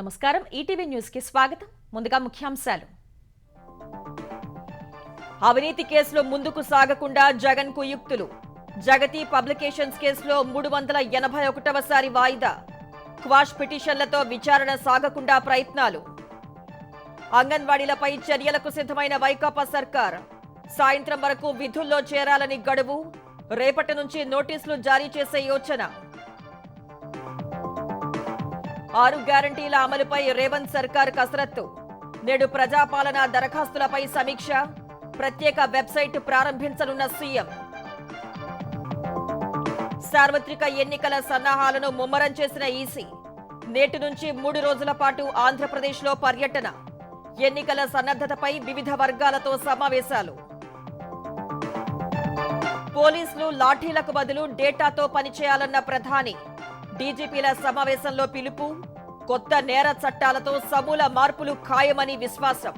నమస్కారం ETV news కి స్వాగతం. ముందుగా ముఖ్యాంశాలు. అవినీతి కేసులో ముందుకు సాగకుండా జగన్ కు యుక్తులు. జగతి పబ్లికేషన్స్ కేసులో 381వ వాయిదా. క్వాష్ పిటిషన్లతో విచారణ సాగకుండా ప్రయత్నాలు. అంగన్వాడీలపై చర్యలకు సిద్ధమైన వైకాపా సర్కార్. సాయంత్రం వరకు విధుల్లో చేరాలని గడువు. రేపటి నుంచి నోటీసులు జారీ చేసే యోచన. 6 గ్యారంటీల అమలుపై రేవంత్ సర్కార్ కసరత్తు. నేడు ప్రజాపాలన దరఖాస్తులపై సమీక్ష. ప్రత్యేక వెబ్సైట్ ప్రారంభించనున్న సీఎం. సార్వత్రిక ఎన్నికల సన్నాహాలను ముమ్మరం చేసిన ఈసీ. నేటి నుంచి 3 రోజుల పాటు ఆంధ్రప్రదేశ్లో పర్యటన. ఎన్నికల సన్నద్ధతపై వివిధ వర్గాలతో సమావేశాలు. పోలీసులు లాఠీలకు బదులు డేటాతో పనిచేయాలన్న ప్రధాని. డీజీపీల సమావేశంలో పిలుపు. కొత్త నేర చట్టాలతో సమూల మార్పులు ఖాయమని విశ్వాసం.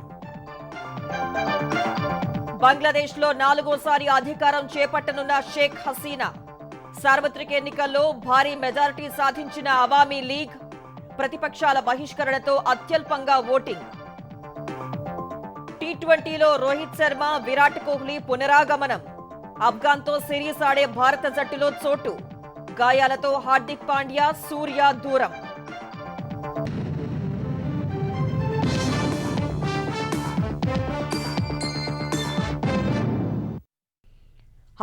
బంగ్లాదేశ్లో 4వసారి అధికారం చేపట్టనున్న షేక్ హసీనా. సార్వత్రిక ఎన్నికల్లో భారీ మెజారిటీ సాధించిన అవామీ లీగ్. ప్రతిపక్షాల బహిష్కరణతో అత్యల్పంగా ఓటింగ్. టీ20లో రోహిత్ శర్మ, విరాట్ కోహ్లీ పునరాగమనం. ఆఫ్ఘాన్తో సిరీస్ ఆడే భారత జట్టులో చోటు. గాయాలతో హార్దిక్ పాండ్యా, సూర్య దూరం.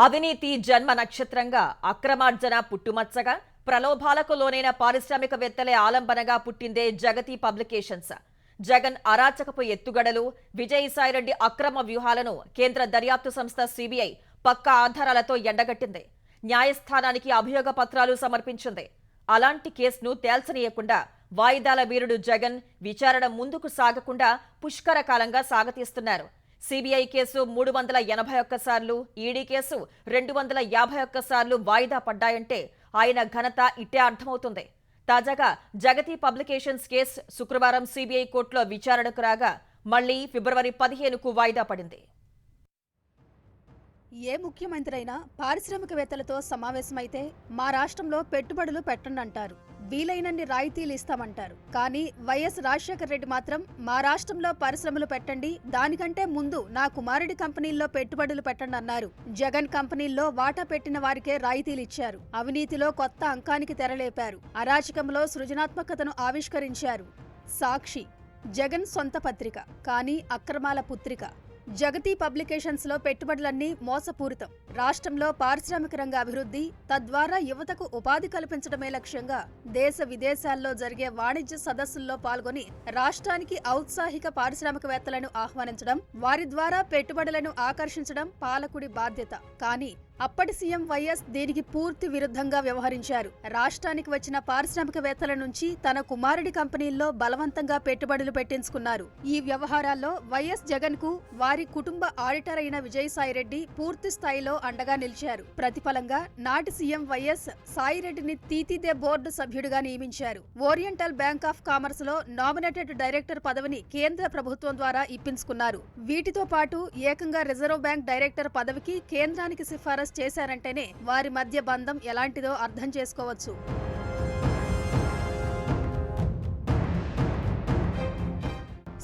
అవినీతి జన్మ నక్షత్రంగా, అక్రమార్జన పుట్టుమచ్చగా, ప్రలోభాలకు లోనైన పారిశ్రామికవేత్తలే ఆలంబనగా పుట్టిందే జగతి పబ్లికేషన్స్. జగన్ అరాచకపు ఎత్తుగడలు, విజయసాయిరెడ్డి అక్రమ వ్యూహాలను కేంద్ర దర్యాప్తు సంస్థ సిబిఐ పక్కా ఆధారాలతో ఎండగట్టింది. న్యాయస్థానానికి అభియోగ పత్రాలు సమర్పించింది. అలాంటి కేసును తేల్చనీయకుండా వాయిదాల వీరుడు జగన్ విచారణ ముందుకు సాగకుండా పుష్కర కాలంగా సాగతీస్తున్నారు. సిబిఐ కేసు 381 సార్లు, ఈడీ కేసు 251 సార్లు వాయిదా పడ్డాయంటే ఆయన ఘనత ఇట్టే అర్థమవుతుంది. తాజాగా జగతి పబ్లికేషన్స్ కేసు శుక్రవారం సిబిఐ కోర్టులో విచారణకు రాగా మళ్లీ ఫిబ్రవరి 15కు వాయిదా పడింది. ఏ ముఖ్యమంత్రి అయినా పారిశ్రామికవేత్తలతో సమావేశమైతే మా రాష్ట్రంలో పెట్టుబడులు పెట్టండి అంటారు, వీలైనన్ని రాయితీలు ఇస్తామంటారు. కానీ వైఎస్ రాజశేఖర రెడ్డి మాత్రం మా రాష్ట్రంలో పరిశ్రమలు పెట్టండి, దానికంటే ముందు నా కుమారుడి కంపెనీల్లో పెట్టుబడులు పెట్టండి అన్నారు. జగన్ కంపెనీల్లో వాటా పెట్టిన వారికే రాయితీలు ఇచ్చారు. అవినీతిలో కొత్త అంకానికి తెరలేపారు. అరాచకంలో సృజనాత్మకతను ఆవిష్కరించారు. సాక్షి జగన్ సొంత పత్రిక, కానీ అక్రమాల పుత్రిక. జగతి పబ్లికేషన్స్ లో పెట్టుబడులన్నీ మోసపూరితం. రాష్ట్రంలో పారిశ్రామిక రంగ అభివృద్ధి, తద్వారా యువతకు ఉపాధి కల్పించడమే లక్ష్యంగా దేశ విదేశాల్లో జరిగే వాణిజ్య సదస్సుల్లో పాల్గొని రాష్ట్రానికి ఔత్సాహిక పారిశ్రామికవేత్తలను ఆహ్వానించడం, వారి ద్వారా పెట్టుబడులను ఆకర్షించడం పాలకుడి బాధ్యత. కానీ అప్పటి సీఎం వైఎస్ దీనికి పూర్తి విరుద్ధంగా వ్యవహరించారు. రాష్ట్రానికి వచ్చిన పారిశ్రామికవేత్తల నుంచి తన కుమారుడి కంపెనీల్లో బలవంతంగా పెట్టుబడులు పెట్టించుకున్నారు. ఈ వ్యవహారాల్లో వైఎస్ జగన్ కు వారి కుటుంబ ఆడిటర్ అయిన విజయసాయిరెడ్డి పూర్తి స్థాయిలో అండగా నిలిచారు. ప్రతిఫలంగా నాటి సీఎం వైఎస్ సాయిరెడ్డిని తీతీదే బోర్డు సభ్యుడిగా నియమించారు. ఓరియంటల్ బ్యాంక్ ఆఫ్ కామర్స్ లో నామినేటెడ్ డైరెక్టర్ పదవిని కేంద్ర ప్రభుత్వం ద్వారా ఇప్పించుకున్నారు. వీటితో పాటు ఏకంగా రిజర్వ్ బ్యాంక్ డైరెక్టర్ పదవికి కేంద్రానికి సిఫారసు చేశారంటేనే వారి మధ్య బంధం ఎలాంటిదో అర్థం చేసుకోవచ్చు.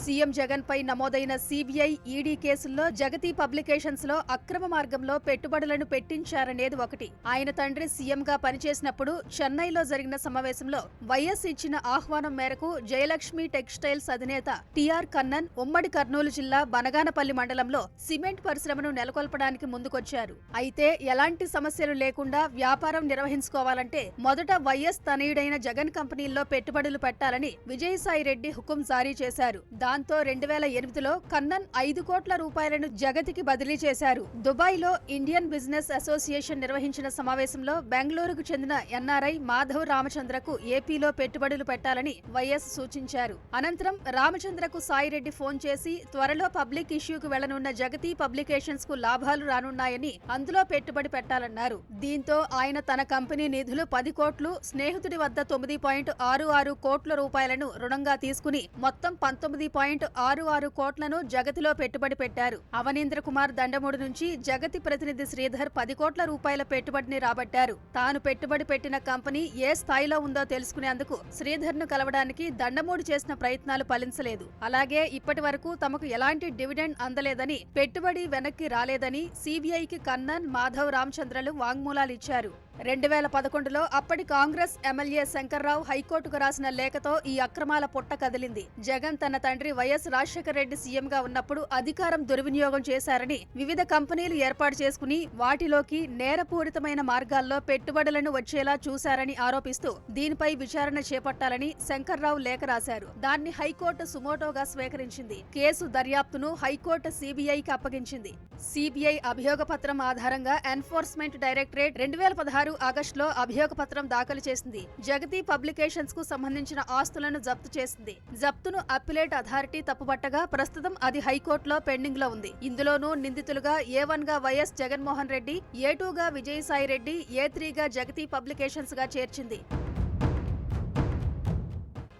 సీఎం జగన్ పై నమోదైన సిబిఐ, ఈడీ కేసుల్లో జగతి పబ్లికేషన్స్ లో అక్రమ మార్గంలో పెట్టుబడులను పెట్టించారనేది ఒకటి. ఆయన తండ్రి సీఎం గా పనిచేసినప్పుడు చెన్నైలో జరిగిన సమావేశంలో వైఎస్ ఇచ్చిన ఆహ్వానం మేరకు జయలక్ష్మి టెక్స్టైల్స్ అధినేత టిఆర్ కన్నన్ ఉమ్మడి కర్నూలు జిల్లా బనగానపల్లి మండలంలో సిమెంట్ పరిశ్రమను నెలకొల్పడానికి ముందుకొచ్చారు. అయితే ఎలాంటి సమస్యలు లేకుండా వ్యాపారం నిర్వహించుకోవాలంటే మొదట వైఎస్ తనయుడైన జగన్ కంపెనీల్లో పెట్టుబడులు పెట్టాలని విజయసాయిరెడ్డి హుకుం జారీ చేశారు. దాంతో 2008లో కన్నన్ 5 కోట్ల రూపాయలను జగతికి బదిలీ చేశారు. దుబాయ్లో ఇండియన్ బిజినెస్ అసోసియేషన్ నిర్వహించిన సమావేశంలో బెంగళూరుకు చెందిన ఎన్ఆర్ఐ మాధవ్ రామచంద్రకు ఏపీలో పెట్టుబడులు పెట్టాలని వైఎస్ సూచించారు. అనంతరం రామచంద్రకు సాయిరెడ్డి ఫోన్ చేసి త్వరలో పబ్లిక్ ఇష్యూకు వెళ్లనున్న జగతి పబ్లికేషన్స్ కు లాభాలు రానున్నాయని, అందులో పెట్టుబడి పెట్టాలన్నారు. దీంతో ఆయన తన కంపెనీ నిధులు 10 కోట్లు, స్నేహితుడి వద్ద 9.66 కోట్ల రూపాయలను రుణంగా తీసుకుని మొత్తం 19 1.66 కోట్లను జగతిలో పెట్టుబడి పెట్టారు. అవనీంద్ర కుమార్ దండమూడి నుంచి జగతి ప్రతినిధి శ్రీధర్ 10 కోట్ల రూపాయల పెట్టుబడిని రాబట్టారు. తాను పెట్టుబడి పెట్టిన కంపెనీ ఏ స్థాయిలో ఉందో తెలుసుకునేందుకు శ్రీధర్ను కలవడానికి దండమూడి చేసిన ప్రయత్నాలు ఫలించలేదు. అలాగే ఇప్పటి వరకు తమకు ఎలాంటి డివిడెండ్ అందలేదని, పెట్టుబడి వెనక్కి రాలేదని సిబిఐకి కన్నన్, మాధవ్ రామచంద్రలు వాంగ్మూలాలిచ్చారు. 2011లో అప్పటి కాంగ్రెస్ ఎమ్మెల్యే శంకర్రావు హైకోర్టుకు రాసిన లేఖతో ఈ అక్రమాల పుట్ట కదిలింది. జగన్ తన తండ్రి వైఎస్ రాజశేఖర రెడ్డి సీఎంగా ఉన్నప్పుడు అధికారం దుర్వినియోగం చేశారని, వివిధ కంపెనీలు ఏర్పాటు చేసుకుని వాటిలోకి నేరపూరితమైన మార్గాల్లో పెట్టుబడులను వచ్చేలా చూశారని ఆరోపిస్తూ దీనిపై విచారణ చేపట్టాలని శంకర్రావు లేఖ రాశారు. దాన్ని హైకోర్టు సుమోటోగా స్వీకరించింది. కేసు దర్యాప్తును హైకోర్టు సిబిఐకి అప్పగించింది. సిబిఐ అభియోగ పత్రం ఆధారంగా ఎన్ఫోర్స్మెంట్ డైరెక్టరేట్ 2016 ఆగస్టులో అభియోగ పత్రం దాఖలు చేసింది. జగతి పబ్లికేషన్స్ కు సంబంధించిన ఆస్తులను జప్తు చేసింది. జప్తును అప్పిలేట్ అథారిటీ తప్పుపట్టగా ప్రస్తుతం అది హైకోర్టులో పెండింగ్ లో ఉంది. ఇందులోనూ నిందితులుగా A1 గా వైఎస్ జగన్మోహన్ రెడ్డి, A2 గా విజయసాయి రెడ్డి, A3 గా జగతి పబ్లికేషన్స్ గా చేర్చింది.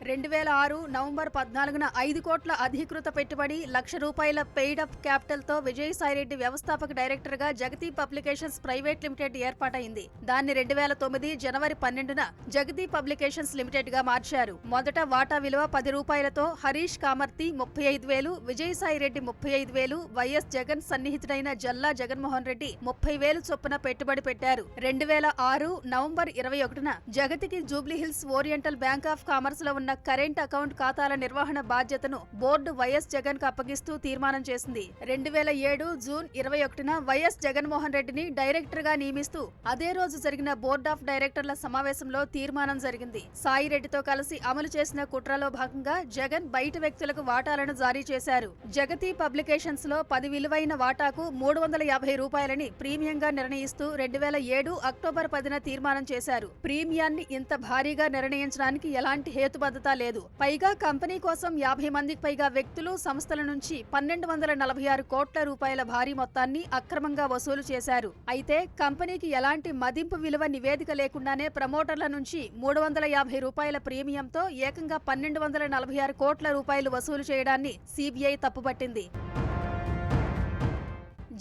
2006 నవంబర్ 14న 5 కోట్ల అధికృత పెట్టుబడి, ₹1,00,000 పెయిడ్ అప్ క్యాపిటల్ తో విజయసాయిరెడ్డి వ్యవస్థాపక డైరెక్టర్ గా జగతి పబ్లికేషన్స్ ప్రైవేట్ లిమిటెడ్ ఏర్పాటైంది. దాన్ని 2009 జనవరి 12న జగతి పబ్లికేషన్స్ లిమిటెడ్ గా మార్చారు. మొదట వాటా విలువ ₹10తో హరీష్ కామర్తి 35,000, విజయసాయిరెడ్డి 35,000, వైఎస్ జగన్ సన్నిహితుడైన జల్లా జగన్మోహన్ రెడ్డి 30,000 చొప్పున పెట్టుబడి పెట్టారు. 2006 నవంబర్ 21న జగతికి Jubilee Hills oriental bank of commerce లో ఉన్న కరెంట్ అకౌంట్ ఖాతాల నిర్వహణ బాధ్యతను బోర్డు వైఎస్ జగన్ కు అప్పగిస్తూ తీర్మానం చేసింది. 2007 జూన్ 21న వైఎస్ జగన్మోహన్ రెడ్డిని డైరెక్టర్ గా నియమిస్తూ అదే రోజు జరిగిన బోర్డ్ ఆఫ్ డైరెక్టర్ల సమావేశంలో తీర్మానం జరిగింది. సాయి రెడ్డితో కలిసి అమలు చేసిన కుట్రలో భాగంగా జగన్ బయట వ్యక్తులకు వాటాలను జారీ చేశారు. జగతి పబ్లికేషన్స్ లో 10 విలువైన వాటాకు ₹350 ప్రీమియంగా నిర్ణయిస్తూ 2007 అక్టోబర్ 10న తీర్మానం చేశారు. ప్రీమియాన్ని ఇంత భారీగా నిర్ణయించడానికి ఎలాంటి హేతుబద్ధత లేదు. పైగా కంపెనీ కోసం 50 మందికి పైగా వ్యక్తులు, సంస్థల నుంచి ₹1,246 కోట్ల రూపాయల భారీ మొత్తాన్ని అక్రమంగా వసూలు చేశారు. అయితే కంపెనీకి ఎలాంటి మదింపు విలువ నివేదిక లేకుండానే ప్రమోటర్ల నుంచి ₹350 ప్రీమియంతో ఏకంగా ₹1,246 కోట్ల రూపాయలు వసూలు చేయడాన్ని సిబిఐ తప్పుపట్టింది.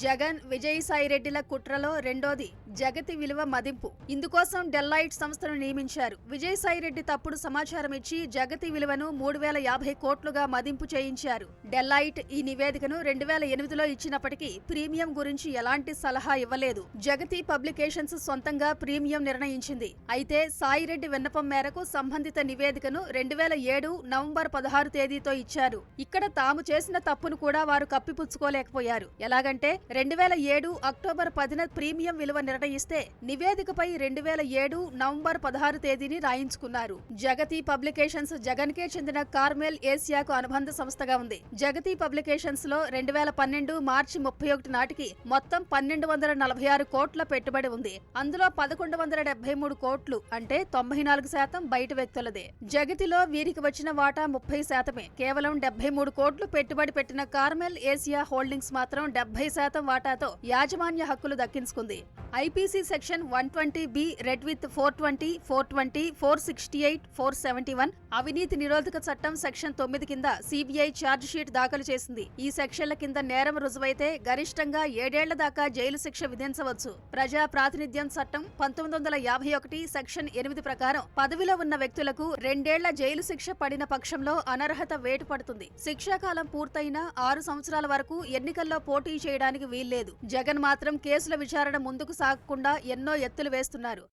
జగన్, విజయసాయిరెడ్డిల కుట్రలో రెండోది జగతి విలువ మదింపు. ఇందుకోసం డెల్లాయిట్ సంస్థను నియమించారు. విజయసాయిరెడ్డి తప్పుడు సమాచారం ఇచ్చి జగతి విలువను 3,050 కోట్లుగా మదింపు చేయించారు. డెల్లాయిట్ ఈ నివేదికను 2008లో ఇచ్చినప్పటికీ ప్రీమియం గురించి ఎలాంటి సలహా ఇవ్వలేదు. జగతి పబ్లికేషన్స్ సొంతంగా ప్రీమియం నిర్ణయించింది. అయితే సాయిరెడ్డి విన్నపం మేరకు సంబంధిత నివేదికను 2007 నవంబర్ 16 తేదీతో ఇచ్చారు. ఇక్కడ తాము చేసిన తప్పును కూడా వారు కప్పిపుచ్చుకోలేకపోయారు. ఎలాగంటే 2007 అక్టోబర్ 10న ప్రీమియం విలువ నిర్ణయిస్తే నివేదికపై 2007 నవంబర్ 16 తేదీని రాయించుకున్నారు. జగతి పబ్లికేషన్స్ జగన్ కే చెందిన కార్మెల్ ఏసియాకు అనుబంధ సంస్థగా ఉంది. జగతి పబ్లికేషన్స్ లో 2012 మార్చి 31 నాటికి మొత్తం 1,246 కోట్ల పెట్టుబడి ఉంది. అందులో 1,173 కోట్లు అంటే 94% బయట వ్యక్తులదే. జగతిలో వీరికి వచ్చిన వాటా 30%. కేవలం 73 కోట్లు పెట్టుబడి పెట్టిన కార్మెల్ ఏసియా హోల్డింగ్స్ మాత్రం 70% వాటాతో యాజమాన్య హక్కులు దక్కించుకుంది. IPC section 120B red with 420, 420, 468, 471 అవినీతి నిరోధక చట్టం సెక్షన్ 9 కింద సిబిఐ ఛార్జ్ షీట్ దాఖలు చేసింది. ఈ సెక్షన్ల కింద నేరం రుజువైతే గరిష్టంగా 7 ఏళ్ల దాకా జైలు శిక్ష విధించవచ్చు. ప్రజా ప్రాతినిధ్యం చట్టం 1951 సెక్షన్ 8 ప్రకారం పదవిలో ఉన్న వ్యక్తులకు 2 ఏళ్ల జైలు శిక్ష పడిన పక్షంలో అనర్హత వేటు పడుతుంది. శిక్షాకాలం పూర్తయిన 6 సంవత్సరాల వరకు ఎన్నికల్లో పోటీ చేయడానికి వీల్లేదు. జగన్ మాత్రం కేసుల విచారణ ముందుకు సాగకుండా ఎన్నో ఎత్తులు వేస్తున్నారు.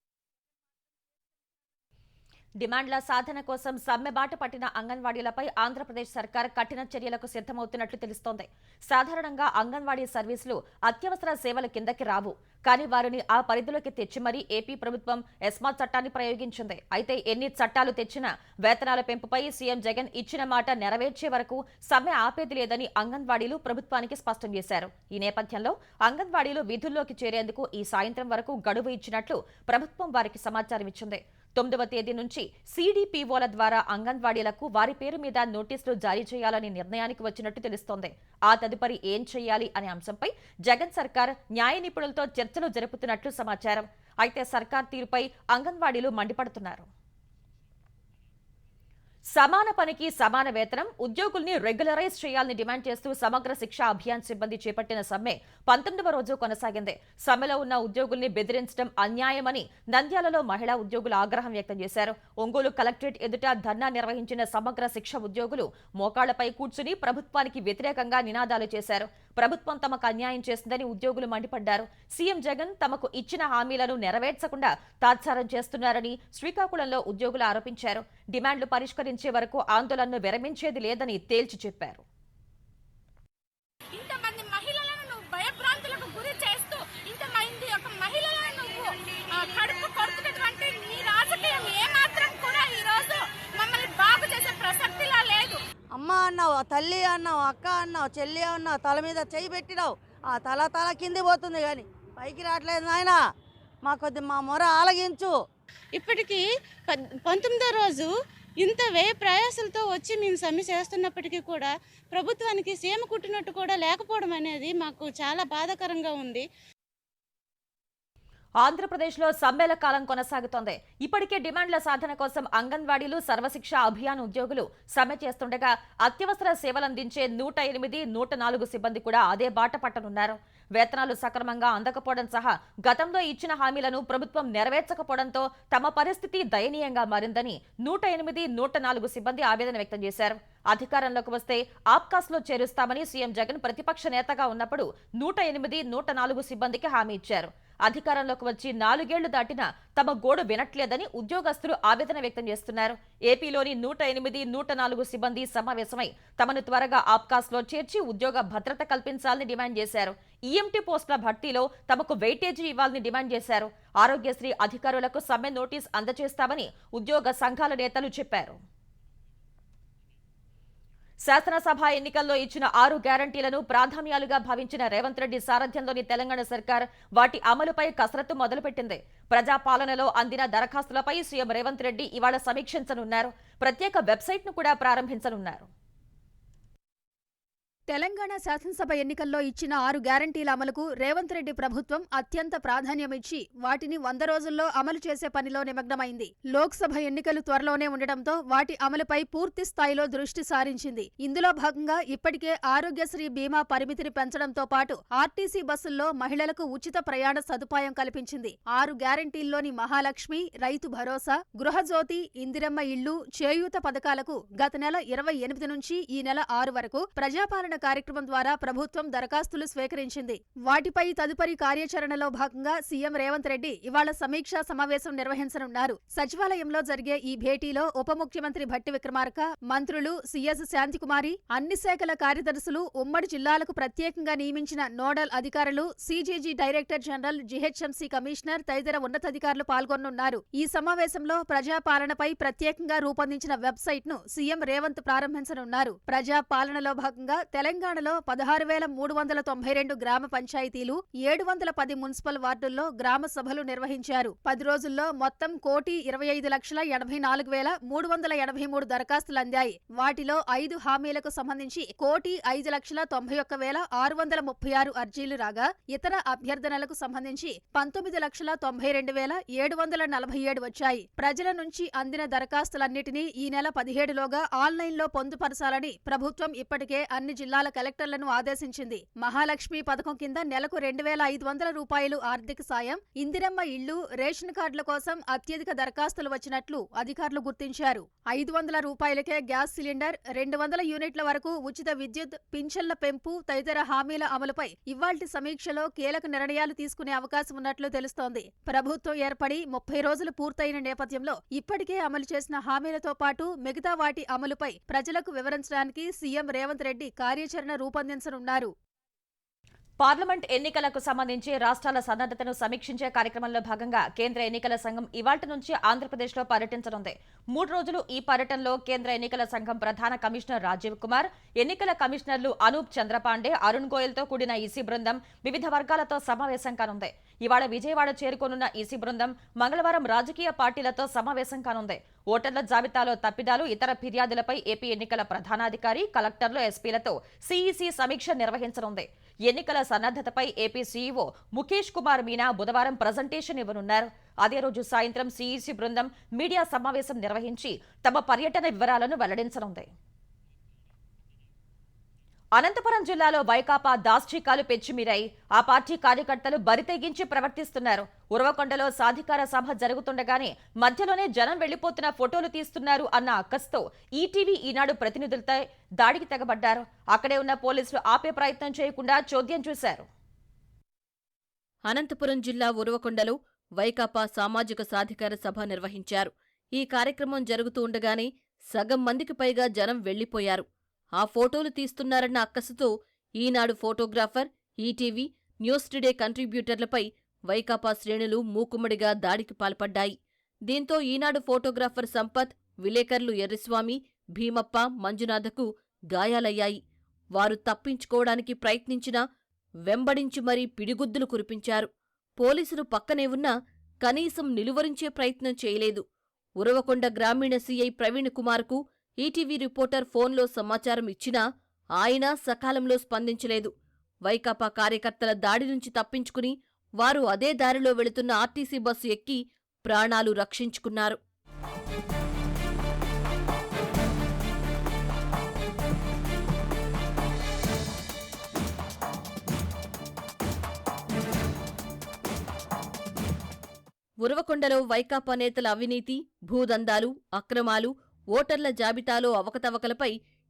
డిమాండ్ల సాధన కోసం సమ్మె బాట పట్టిన అంగన్వాడీలపై ఆంధ్రప్రదేశ్ సర్కార్ కఠిన చర్యలకు సిద్ధమవుతున్నట్లు తెలుస్తోంది. సాధారణంగా అంగన్వాడీ సర్వీసులు అత్యవసర సేవల కిందకి రావు. కానీ వారిని ఆ పరిధిలోకి తెచ్చి మరీ ఏపీ ప్రభుత్వం ఎస్మా చట్టాన్ని ప్రయోగించింది. అయితే ఎన్ని చట్టాలు తెచ్చినా వేతనాల పెంపుపై సీఎం జగన్ ఇచ్చిన మాట నెరవేర్చే వరకు సమ్మె ఆపేది లేదని అంగన్వాడీలు ప్రభుత్వానికి స్పష్టం చేశారు. ఈ నేపథ్యంలో అంగన్వాడీలు విధుల్లోకి చేరేందుకు ఈ సాయంత్రం వరకు గడువు ఇచ్చినట్లు ప్రభుత్వం వారికి సమాచారం ఇచ్చింది. 9వ తేదీ నుంచి సిడిపిఓల ద్వారా అంగన్వాడీలకు వారి పేరు మీద నోటీసులు జారీ చేయాలని నిర్ణయానికి వచ్చినట్టు తెలుస్తోంది. ఆ తదుపరి ఏం చేయాలి అనే అంశంపై జగన్ సర్కార్ న్యాయ నిపుణులతో చర్చలు జరుపుతున్నట్లు సమాచారం. అయితే సర్కార్ తీరుపై అంగన్వాడీలు మండిపడుతున్నారు. సమాన పనికి సమాన వేతనం, ఉద్యోగుల్ని రెగ్యులరైజ్ చేయాలని డిమాండ్ చేస్తూ సమగ్ర శిక్షా అభియాన్ సిబ్బంది చేపట్టిన సమ్మె 19వ రోజు కొనసాగింది. సమ్మెలో ఉన్న ఉద్యోగుల్ని బెదిరించడం అన్యాయమని నంద్యాలలో మహిళా ఉద్యోగులు ఆగ్రహం వ్యక్తం చేశారు. ఒంగోలు కలెక్టరేట్ ఎదుట ధర్నా నిర్వహించిన సమగ్ర శిక్ష ఉద్యోగులు మోకాళ్లపై కూర్చుని ప్రభుత్వానికి వ్యతిరేకంగా నినాదాలు చేశారు. ప్రభుత్వం తమకు అన్యాయం చేస్తుందని ఉద్యోగులు మండిపడ్డారు. సీఎం జగన్ తమకు ఇచ్చిన హామీలను నెరవేర్చకుండా తాత్సారం చేస్తున్నారని శ్రీకాకుళంలో ఉద్యోగులు ఆరోపించారు. డిమాండ్లు పరిష్కరించే వరకు ఆందోళనను విరమించేది లేదని తేల్చి చెప్పారు. ఇంతమంది మహిళలను నువ్వు భయభ్రాంతులకు గురి చేస్తూ ఇంతమంది ఒక మహిళలను నువ్వు కడుపు కొడుతున్నటువంటి నీ రాజకీయం ఏమాత్రం కూడా ఈ రోజు మమ్మల్ని బాగు చేసే ప్రసక్తిలా లేదు. అమ్మ అన్నావు, తల్లి అన్నావు, అక్క అన్నావు, చెల్లి అన్నావు, తల మీద చేయి పెట్టినావు. ఆ తల కింది పోతుంది కానీ పైకి రావట్లేదు నాయన. మా మొర ఆలగించు. ఇప్పటికీ 19వ రోజు ఇంత వ్యయ ప్రయాసాలతో వచ్చి మేము సమ్మె చేస్తున్నప్పటికీ కూడా ప్రభుత్వానికి సీమ కుట్టినట్టు కూడా లేకపోవడం అనేది మాకు చాలా బాధాకరంగా ఉంది. ఆంధ్రప్రదేశ్లో సమ్మెల కాలం కొనసాగుతోంది. ఇప్పటికే డిమాండ్ల సాధన కోసం అంగన్వాడీలు, సర్వశిక్ష అభియాన్ ఉద్యోగులు సమ్మె చేస్తుండగా అత్యవసర సేవలందించే 108, 104 సిబ్బంది కూడా అదే బాట పట్టనున్నారు. వేతనాలు సక్రమంగా అందకపోవడం సహా గతంలో ఇచ్చిన హామీలను ప్రభుత్వం నెరవేర్చకపోవడంతో తమ పరిస్థితి దయనీయంగా మారిందని 108, 104 సిబ్బంది ఆవేదన వ్యక్తం చేశారు. అధికారంలోకి వస్తే ఆప్కాస్లో చేరుస్తామని సీఎం జగన్ ప్రతిపక్ష నేతగా ఉన్నప్పుడు 108, 104 సిబ్బందికి హామీ ఇచ్చారు. అధికారంలోకి వచ్చి 4 ఏళ్లు దాటినా తమ గోడు వినట్లేదని ఉద్యోగస్తులు ఆవేదన వ్యక్తం చేస్తున్నారు. ఏపీలోని 108, 104 సిబ్బంది సమావేశమై తమను త్వరగా ఆప్కాస్లో చేర్చి ఉద్యోగ భద్రత కల్పించాలని డిమాండ్ చేశారు. ఈఎంటీ పోస్టుల భర్తీలో తమకు వెయిటేజీ ఇవ్వాలని డిమాండ్ చేశారు. ఆరోగ్యశ్రీ అధికారులకు సమ్మె నోటీస్ అందజేస్తామని ఉద్యోగ సంఘాల నేతలు చెప్పారు. శాసనసభ ఎన్నికల్లో ఇచ్చిన 6 గ్యారంటీలను ప్రాధాన్యాలుగా భావించిన రేవంత్ రెడ్డి సారథ్యంలోని తెలంగాణ సర్కార్ వాటి అమలుపై కసరత్తు మొదలుపెట్టింది. ప్రజాపాలనలో అందిన దరఖాస్తులపై సీఎం రేవంత్ రెడ్డి ఇవాళ సమీక్షించనున్నారు. ప్రత్యేక వెబ్సైట్ను కూడా ప్రారంభించనున్నారు. తెలంగాణ శాసనసభ ఎన్నికల్లో ఇచ్చిన 6 గ్యారంటీల అమలుకు రేవంత్ రెడ్డి ప్రభుత్వం అత్యంత ప్రాధాన్యమిచ్చి వాటిని 100 రోజుల్లో అమలు చేసే పనిలో నిమగ్నమైంది. లోక్సభ ఎన్నికలు త్వరలోనే ఉండటంతో వాటి అమలుపై పూర్తి స్థాయిలో దృష్టి సారించింది. ఇందులో భాగంగా ఇప్పటికే ఆరోగ్యశ్రీ బీమా పరిమితిని పెంచడంతో పాటు ఆర్టీసీ బస్సుల్లో మహిళలకు ఉచిత ప్రయాణ సదుపాయం కల్పించింది. 6 గ్యారంటీల్లోని మహాలక్ష్మి, రైతు భరోసా, గృహజ్యోతి, ఇందిరమ్మ ఇళ్లు, చేయూత పథకాలకు గత నెల 28 నుంచి ఈ నెల 6 వరకు ప్రజాపాలన కార్యక్రమం ద్వారా ప్రభుత్వం దరఖాస్తులు స్వీకరించింది. వాటిపై తదుపరి కార్యాచరణలో భాగంగా సీఎం రేవంత్ రెడ్డి ఇవాళ సమీక్షా సమావేశం నిర్వహించనున్నారు. సచివాలయంలో జరిగే ఈ భేటీలో ఉప ముఖ్యమంత్రి భట్టి విక్రమార్క, మంత్రులు సిఎస్ శాంతికుమారి, అన్ని శాఖల కార్యదర్శులు, ఉమ్మడి జిల్లాలకు ప్రత్యేకంగా నియమించిన నోడల్ అధికారులు, CGG director general, GHMC commissioner తదితర ఉన్నతాధికారులు పాల్గొనున్నారు. ఈ సమావేశంలో ప్రజాపాలనపై ప్రత్యేకంగా రూపొందించిన వెబ్సైట్ ను సీఎం రేవంత్ ప్రారంభించనున్నారు. ప్రజాపాలనలో భాగంగా తెలంగాణలో 16,392 గ్రామ పంచాయతీలు, 710 మున్సిపల్ వార్డుల్లో గ్రామ సభలు నిర్వహించారు. 10 రోజుల్లో మొత్తం 1,25,84,383 దరఖాస్తులు అందాయి. వాటిలో 5 హామీలకు సంబంధించి 1,05,91,636 అర్జీలు రాగా, ఇతర అభ్యర్థనలకు సంబంధించి 19,92,747 వచ్చాయి. ప్రజల నుంచి అందిన దరఖాస్తులన్నిటినీ ఈ నెల 17లోగా ఆన్లైన్లో పొందుపరచాలని ప్రభుత్వం ఇప్పటికే అన్ని జిల్లాల కలెక్టర్లను ఆదేశించింది. మహాలక్ష్మి పథకం కింద నెలకు 2,500 రూపాయలు ఆర్థిక సాయం, ఇందిరమ్మ ఇళ్లు, రేషన్ కార్డుల కోసం అత్యధిక దరఖాస్తులు వచ్చినట్లు అధికారులు గుర్తించారు. 500 రూపాయలకే గ్యాస్ సిలిండర్, 200 యూనిట్ల వరకు ఉచిత విద్యుత్, పింఛన్ల పెంపు తదితర హామీల అమలుపై ఇవాల్టి సమీక్షలో కీలక నిర్ణయాలు తీసుకునే అవకాశం ఉన్నట్లు తెలుస్తోంది. ప్రభుత్వం ఏర్పడి 30 రోజులు పూర్తయిన నేపథ్యంలో ఇప్పటికే అమలు చేసిన హామీలతో పాటు మిగతా వాటి అమలుపై ప్రజలకు వివరించడానికి సీఎం రేవంత్ రెడ్డి కార్యాచరణ రూపొందించనున్నారు. పార్లమెంట్ ఎన్నికలకు సంబంధించి రాష్ట్రాల సన్నద్ధతను సమీక్షించే కార్యక్రమంలో భాగంగా కేంద్ర ఎన్నికల సంఘం ఇవాళ్టి నుంచి ఆంధ్రప్రదేశ్లో పర్యటించనుంది. 3 రోజులు ఈ పర్యటనలో కేంద్ర ఎన్నికల సంఘం ప్రధాన కమిషనర్ రాజీవ్ కుమార్, ఎన్నికల కమిషనర్లు అనూప్ చంద్రపాండే, అరుణ్ గోయల్తో కూడిన ఈసీ బృందం వివిధ వర్గాలతో సమావేశం కానుంది. ఇవాళ విజయవాడ చేరుకోనున్న ఈసీ బృందం మంగళవారం రాజకీయ పార్టీలతో సమావేశం కానుంది. ఓటర్ల జాబితాలో తప్పిదాలు, ఇతర ఫిర్యాదులపై ఏపీ ఎన్నికల ప్రధానాధికారి, కలెక్టర్లు, ఎస్పీలతో సీఈసీ సమీక్ష నిర్వహించనుంది. ఎన్నికల సన్నద్ధతపై ఏపీ సీఈఓ ముఖేష్ కుమార్ మీనా బుధవారం ప్రజెంటేషన్ ఇవ్వనున్నారు. అదే రోజు సాయంత్రం సిఈసి బృందం మీడియా సమావేశం నిర్వహించి తమ పర్యటన వివరాలను వెల్లడించనుంది. అనంతపురం జిల్లాలో వైకాపా దాష్టీకాలు పెచ్చిమీరాయి. ఆ పార్టీ కార్యకర్తలు బరితెగించి ప్రవర్తిస్తున్నారు. ఉరవకొండలో సాధికార సభ జరుగుతుండగానే మధ్యలోనే జనం వెళ్లిపోతున్న ఫోటోలు తీస్తున్నారు అన్న అక్కస్తో ఈటీవీ ఈనాడు ప్రతినిధులతో దాడికి తెగబడ్డారు. అక్కడే ఉన్న పోలీసులు ఆపే ప్రయత్నం చేయకుండా చోద్యం చూశారు. అనంతపురం జిల్లా ఉరవకొండలో వైకాపా సామాజిక సాధికార సభ నిర్వహించారు. ఈ కార్యక్రమం జరుగుతూ ఉండగానే సగం మందికి పైగా జనం వెళ్లిపోయారు. ఆ ఫోటోలు తీస్తున్నారన్న అక్కసుతో Eenadu photographer, ETV, news today కంట్రిబ్యూటర్లపై వైకాపా శ్రేణులు మూకుమ్మడిగా దాడికి పాల్పడ్డాయి. దీంతో ఈనాడు ఫోటోగ్రాఫర్ సంపత్, విలేకరులు ఎర్రిస్వామి, భీమప్ప, మంజునాథకు గాయాలయ్యాయి. వారు తప్పించుకోవడానికి ప్రయత్నించినా వెంబడించి మరీ పిడిగుద్దులు కురిపించారు. పోలీసులు పక్కనే ఉన్నా కనీసం నిలువరించే ప్రయత్నం చేయలేదు. ఉరవకొండ గ్రామీణ సీఐ ప్రవీణ్ కుమార్కు ఈటీవీ రిపోర్టర్ ఫోన్లో సమాచారం ఇచ్చినా ఆయన సకాలంలో స్పందించలేదు. వైకాపా కార్యకర్తల దాడి నుంచి తప్పించుకుని వారు అదే దారిలో వెళుతున్న ఆర్టీసీ బస్సు ఎక్కి ప్రాణాలు రక్షించుకున్నారు. ఉరవకొండలో వైకాపా నేతల అవినీతి, భూదందాలు, అక్రమాలు, ఓటర్ల జాబితాలో అవకతవకలపై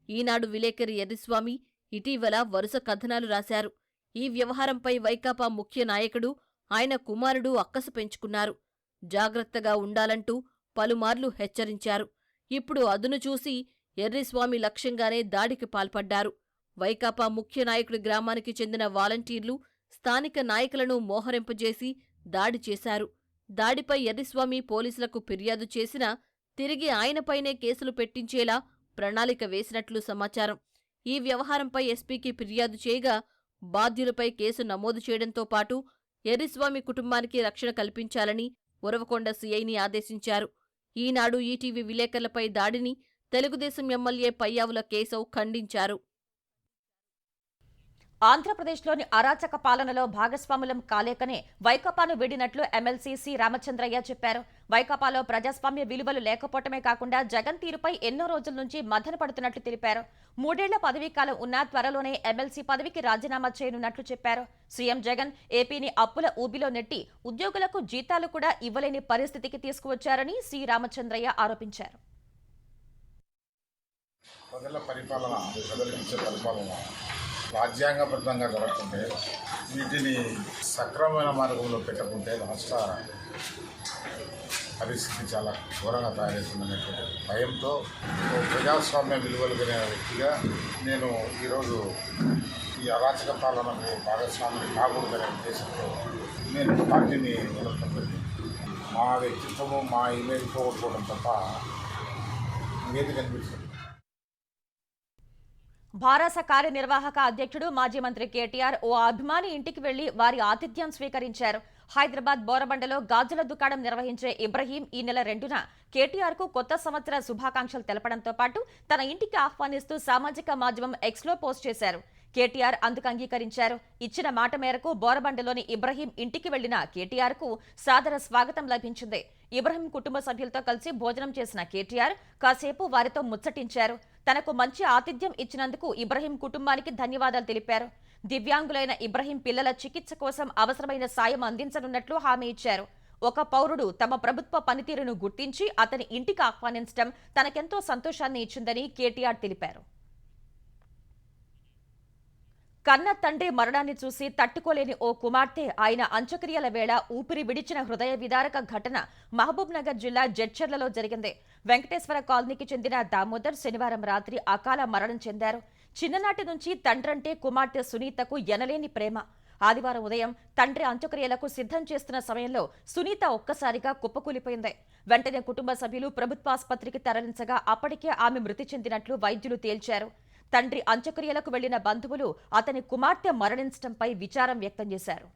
ఈనాడు విలేకరి ఎర్రిస్వామి ఇటీవల వరుస కథనాలు రాశారు. ఈ వ్యవహారంపై వైకాపా ముఖ్య నాయకుడు, ఆయన కుమారుడు అక్కసు పెంచుకున్నారు. జాగ్రత్తగా ఉండాలంటూ పలుమార్లు హెచ్చరించారు. ఇప్పుడు అదును చూసి ఎర్రిస్వామి లక్ష్యంగానే దాడికి పాల్పడ్డారు. వైకాపా ముఖ్య నాయకుడి గ్రామానికి చెందిన వాలంటీర్లు స్థానిక నాయకులను మోహరింపజేసి దాడి చేశారు. దాడిపై ఎర్రిస్వామి పోలీసులకు ఫిర్యాదు చేసినా తిరిగి ఆయనపైనే కేసులు పెట్టించేలా ప్రణాళిక వేసినట్లు సమాచారం. ఈ వ్యవహారంపై ఎస్పీకి ఫిర్యాదు చేయగా బాధ్యులపై కేసు నమోదు చేయడంతో పాటు ఎర్రిస్వామి కుటుంబానికి రక్షణ కల్పించాలని ఉరవకొండ సీఐని ఆదేశించారు. ఈనాడు ఈటీవీ విలేకరులపై దాడిని తెలుగుదేశం ఎమ్మెల్యే పయ్యావుల కేశవ్ ఖండించారు. ఆంధ్రప్రదేశ్లోని అరాచక పాలనలో భాగస్వాములం కాలేకనే వైకాపాను వీడినట్లు ఎమ్మెల్సీ సి రామచంద్రయ్య చెప్పారు. వైకాపాలో ప్రజాస్వామ్య విలువలు లేకపోవటమే కాకుండా జగన్ తీరుపై ఎన్నో రోజుల నుంచి మదన పడుతున్నట్లు తెలిపారు. 3 ఏళ్ల పదవీకాలం ఉన్నా త్వరలోనే ఎమ్మెల్సీ పదవికి రాజీనామా చేయనున్నట్లు చెప్పారు. సీఎం జగన్ ఏపీని అప్పుల ఊబిలో నెట్టి ఉద్యోగులకు జీతాలు కూడా ఇవ్వలేని పరిస్థితికి తీసుకువచ్చారని సి రామచంద్రయ్య ఆరోపించారు. రాజ్యాంగబద్ధంగా జరుగుతుంటే వీటిని సక్రమమైన మార్గంలో పెట్టకుంటే రాష్ట్ర పరిస్థితి చాలా ఘోరంగా తయారవుతుందనేటువంటి భయంతో ప్రజాస్వామ్య విలువలు కలిగిన వ్యక్తిగా నేను ఈరోజు ఈ అరాచక పాలనకు భాగస్వామిని కాకూడదనే ఉద్దేశంతో నేను పార్టీని వదలటం. మా వ్యక్తిత్వము, మా ఇమేజ్ పోగొట్టుకోవడం తప్ప ఇంకేది కనిపిస్తుంది. భారస కార్యనిర్వాహక అధ్యక్షుడు మాజీ మంత్రి కేటీఆర్ ఓ అభిమాని ఇంటికి వెళ్లి వారి ఆతిథ్యం స్వీకరించారు. హైదరాబాద్ బోరబండలో గాజుల దుకాణం నిర్వహించే ఇబ్రహీం ఈ నెల 2న కేటీఆర్ కు కొత్త సంవత్సర శుభాకాంక్షలు తెలపడంతో పాటు తన ఇంటికి ఆహ్వానిస్తూ సామాజిక మాధ్యమం ఎక్స్లో పోస్ట్ చేశారు. కేటీఆర్ అందుకు అంగీకరించారు. ఇచ్చిన మాట మేరకు బోరబండలోని ఇబ్రహీం ఇంటికి వెళ్లిన కేటీఆర్ కు సాదర స్వాగతం లభించింది. ఇబ్రహీం కుటుంబ సభ్యులతో కలిసి భోజనం చేసిన కేటీఆర్ కాసేపు వారితో ముచ్చటించారు. తనకు మంచి ఆతిథ్యం ఇచ్చినందుకు ఇబ్రహీం కుటుంబానికి ధన్యవాదాలు తెలిపారు. దివ్యాంగులైన ఇబ్రహీం పిల్లల చికిత్స కోసం అవసరమైన సాయం అందించనున్నట్లు హామీ ఇచ్చారు. ఒక పౌరుడు తమ ప్రభుత్వ పనితీరును గుర్తించి అతని ఇంటికి ఆహ్వానించడం తనకెంతో సంతోషాన్ని ఇచ్చిందని కేటీఆర్ తెలిపారు. కన్న తండ్రి మరణాన్ని చూసి తట్టుకోలేని ఓ కుమార్తె ఆయన అంత్యక్రియల వేళ ఊపిరి విడిచిన హృదయ విదారక ఘటన మహబూబ్ నగర్ జిల్లా జడ్చర్లలో జరిగింది. వెంకటేశ్వర కాలనీకి చెందిన దామోదర్ శనివారం రాత్రి అకాల మరణం చెందారు. చిన్ననాటి నుంచి తండ్రంటే కుమార్తె సునీతకు ఎనలేని ప్రేమ. ఆదివారం ఉదయం తండ్రి అంత్యక్రియలకు సిద్ధం చేస్తున్న సమయంలో సునీత ఒక్కసారిగా కుప్పకూలిపోయింది. వెంటనే కుటుంబ సభ్యులు ప్రభుత్వాసుపత్రికి తరలించగా అప్పటికే ఆమె మృతి చెందినట్లు వైద్యులు తేల్చారు. తండ్రి అంత్యక్రియలకు వెళ్లిన బంధువులు అతని కుమార్తె మరణించడంపై విచారం వ్యక్తం చేశారు.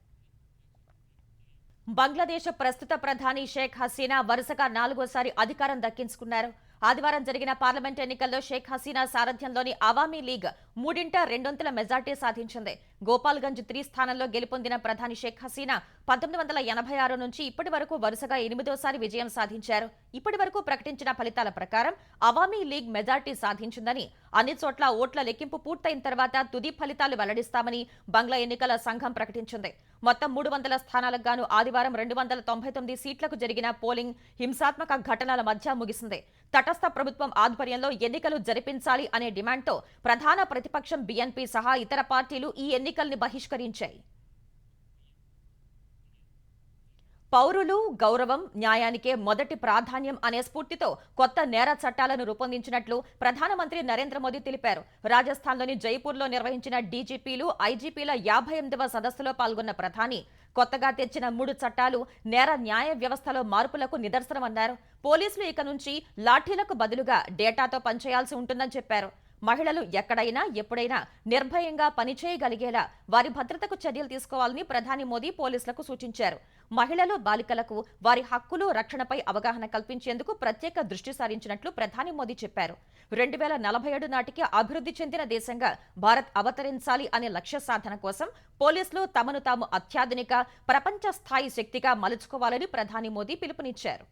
బంగ్లాదేశ్ ప్రస్తుత ప్రధాని షేక్ హసీనా వరుసగా 4వ సారి అధికారం దక్కించుకున్నారు. ఆదివారం జరిగిన పార్లమెంట్ ఎన్నికల్లో షేక్ హసీనా సారథ్యంలోని అవామీ లీగ్ 2/2 మెజార్టీ సాధించింది. గోపాల్గంజ్ 3 స్థానంలో గెలుపొందిన ప్రధాని షేక్ హసీనా 1986 నుంచి ఇప్పటి వరకు వరుసగా 8వ విజయం సాధించారు. ఇప్పటి వరకు ప్రకటించిన ఫలితాల ప్రకారం అవామీ లీగ్ మెజార్టీ సాధించిందని, అన్ని చోట్ల ఓట్ల లెక్కింపు పూర్తయిన తర్వాత తుది ఫలితాలు వెల్లడిస్తామని బంగ్లా ఎన్నికల సంఘం ప్రకటించింది. మొత్తం 300 స్థానాలకు గాను ఆదివారం 299 సీట్లకు జరిగిన పోలింగ్ హింసాత్మక ఘటనల మధ్య ముగిసింది. తటస్థ ప్రభుత్వం ఆధ్వర్యంలో ఎన్నికలు జరిపించాలి అనే డిమాండ్తో ప్రధాన ప్రతిపక్షం బీఎన్పీ సహా ఇతర పార్టీలు ఈ ఎన్నికల్ని బహిష్కరించాయి. పౌరులు, గౌరవం, న్యాయానికే మొదటి ప్రాధాన్యం అనే స్ఫూర్తితో కొత్త నేర చట్టాలను రూపొందించినట్లు ప్రధానమంత్రి నరేంద్ర మోదీ తెలిపారు. రాజస్థాన్లోని జైపూర్లో నిర్వహించిన డీజీపీలు, ఐజీపీల 58వ సదస్సులో పాల్గొన్న ప్రధాని కొత్తగా తెచ్చిన 3 చట్టాలు నేర న్యాయ వ్యవస్థలో మార్పులకు నిదర్శనమన్నారు. పోలీసులు ఇక నుంచి లాఠీలకు బదులుగా డేటాతో పనిచేయాల్సి ఉంటుందని చెప్పారు. మహిళలు ఎక్కడైనా ఎప్పుడైనా నిర్భయంగా పనిచేయగలిగేలా వారి భద్రతకు చర్యలు తీసుకోవాలని ప్రధాని మోదీ పోలీసులకు సూచించారు. మహిళలు, బాలికలకు వారి హక్కులు, రక్షణపై అవగాహన కల్పించేందుకు ప్రత్యేక దృష్టి సారించినట్లు ప్రధాని మోదీ చెప్పారు. 2047 నాటికి అభివృద్ధి చెందిన దేశంగా భారత్ అవతరించాలి అనే లక్ష్య సాధన కోసం పోలీసులు తమను తాము అత్యాధునిక, ప్రపంచ స్థాయి శక్తిగా మలుచుకోవాలని ప్రధాని మోదీ పిలుపునిచ్చారు.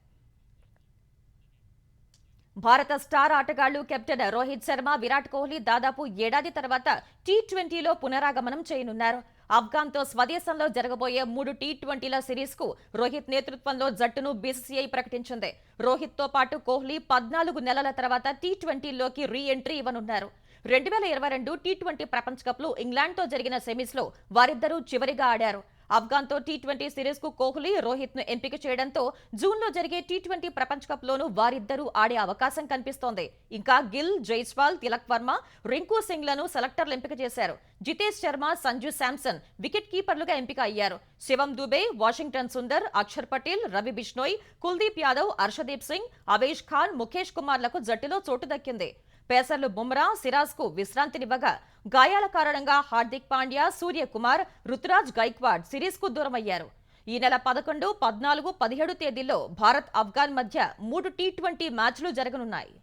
భారత స్టార్ ఆటగాళ్లు కెప్టెన్ రోహిత్ శర్మ, విరాట్ కోహ్లీ దాదాపు ఏడాది తర్వాత టీ20లో పునరాగమనం చేయనున్నారు. ఆఫ్ఘాన్తో స్వదేశంలో జరగబోయే 3 టీ20ల సిరీస్కు రోహిత్ నేతృత్వంలో జట్టును బీసీసీఐ ప్రకటించింది. రోహిత్తో పాటు కోహ్లీ 14 నెలల తర్వాత టీ20లోకి రీ ఎంట్రీ ఇవ్వనున్నారు. 2022 టీ20 ప్రపంచ కప్లో ఇంగ్లాండ్తో జరిగిన సెమీస్లో వారిద్దరూ చివరిగా ఆడారు. ఆఫ్ఘాన్తో టీ20 సిరీస్కు కోహ్లీ, రోహిత్ను ఎంపిక చేయడంతో జూన్లో జరిగే టీ20 ప్రపంచ కప్లోనూ వారిద్దరూ ఆడే అవకాశం కనిపిస్తోంది. ఇంకా గిల్, జైస్వాల్, తిలక్ వర్మ, రింకు సింగ్లను సెలెక్టర్లు ఎంపిక చేశారు. జితేష్ శర్మ, సంజు శాంసన్ వికెట్ కీపర్లుగా ఎంపిక అయ్యారు. శివం దుబే, వాషింగ్టన్ సుందర్, అక్షర్ పటేల్, రవి బిష్నోయ్, కుల్దీప్ యాదవ్, హర్షదీప్ సింగ్, అవేష్ ఖాన్, ముఖేష్ కుమార్లకు జట్టులో చోటు దక్కింది. పేసర్లు బుమ్రా, సిరాజ్కు విశ్రాంతినివ్వగా గాయాల కారణంగా హార్దిక్ పాండ్యా, సూర్యకుమార్, రుతురాజ్ గైక్వాడ్ సిరీస్కు దూరమయ్యారు. ఈ నెల 11, 14, 17 తేదీల్లో భారత్, ఆఫ్ఘాన్ మధ్య 3 టీ20 మ్యాచ్లు జరగనున్నాయి.